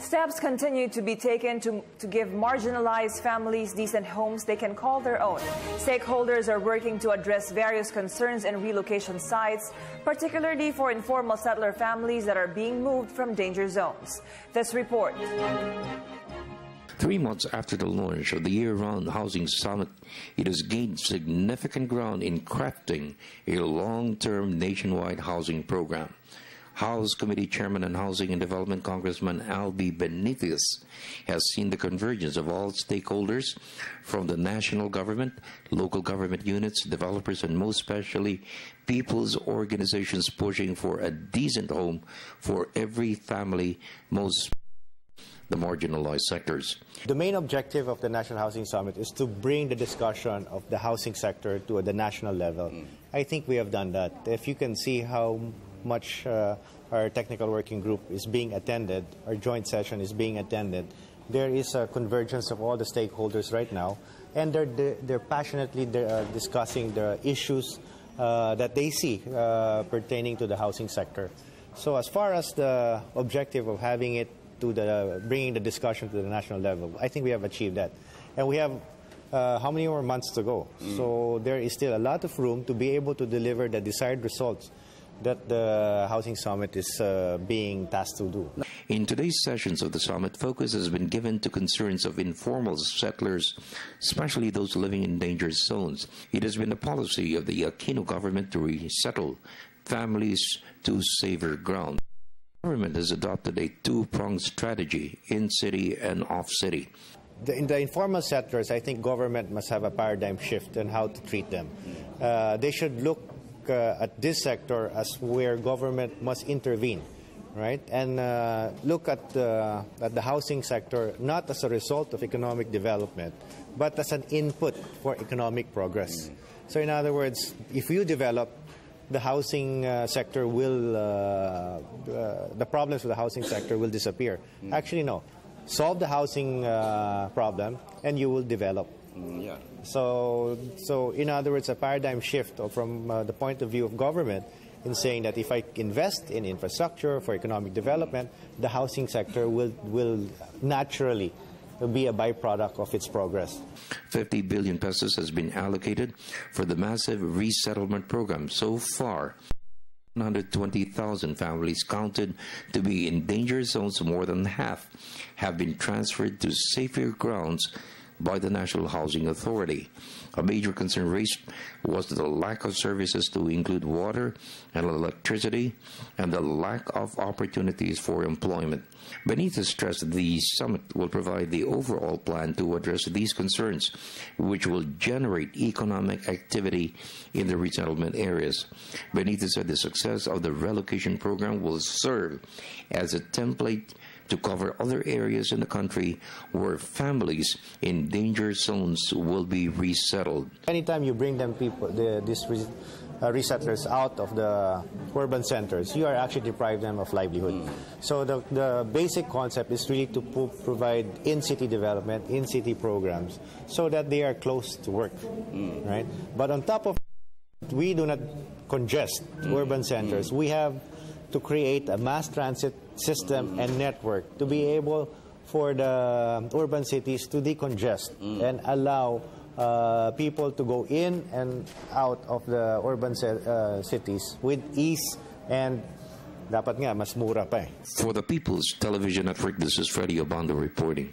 Steps continue to be taken to give marginalized families decent homes they can call their own. Stakeholders are working to address various concerns in relocation sites, particularly for informal settler families that are being moved from danger zones. This report. 3 months after the launch of the year-round housing summit, it has gained significant ground in crafting a long-term nationwide housing program. House Committee Chairman on Housing and Development Congressman Albi Benitez has seen the convergence of all stakeholders from the national government, local government units, developers, and most especially people's organizations pushing for a decent home for every family, most the marginalized sectors. The main objective of the National Housing Summit is to bring the discussion of the housing sector to the national level. I think we have done that. If you can see how much our technical working group is being attended, our joint session is being attended, there is a convergence of all the stakeholders right now, and they're passionately discussing the issues that they see pertaining to the housing sector. So as far as the objective of having it to bringing the discussion to the national level, I think we have achieved that. And we have how many more months to go? So there is still a lot of room to be able to deliver the desired results that the Housing Summit is being tasked to do. In today's sessions of the summit, focus has been given to concerns of informal settlers, especially those living in danger zones. It has been the policy of the Aquino government to resettle families to safer ground. The government has adopted a two-pronged strategy, in-city and off-city. In the informal settlers, I think government must have a paradigm shift in how to treat them. They should look at this sector as where government must intervene, right? And look at the housing sector not as a result of economic development, but as an input for economic progress. So in other words, if you develop, the housing sector will, the problems with the housing sector will disappear. Actually, no. Solve the housing problem and you will develop. Yeah. So in other words, a paradigm shift from the point of view of government in saying that if I invest in infrastructure for economic development, the housing sector will naturally be a byproduct of its progress. 50 billion pesos has been allocated for the massive resettlement program. So far, 120,000 families counted to be in danger zones. More than half have been transferred to safer grounds by the National Housing Authority. A major concern raised was the lack of services to include water and electricity and the lack of opportunities for employment. Benitez stressed the summit will provide the overall plan to address these concerns, which will generate economic activity in the resettlement areas. Benitez said the success of the relocation program will serve as a template to cover other areas in the country where families in danger zones will be resettled. Anytime you bring them these resettlers out of the urban centers, you are actually depriving them of livelihood. So the basic concept is really to provide in-city development, in-city programs, so that they are close to work, right? But on top of it, we do not congest urban centers. We have to create a mass transit system and network to be able for the urban cities to decongest and allow people to go in and out of the urban cities with ease, and dapat nga mas mura pa eh. For the People's Television Network, this is Freddie Abando reporting.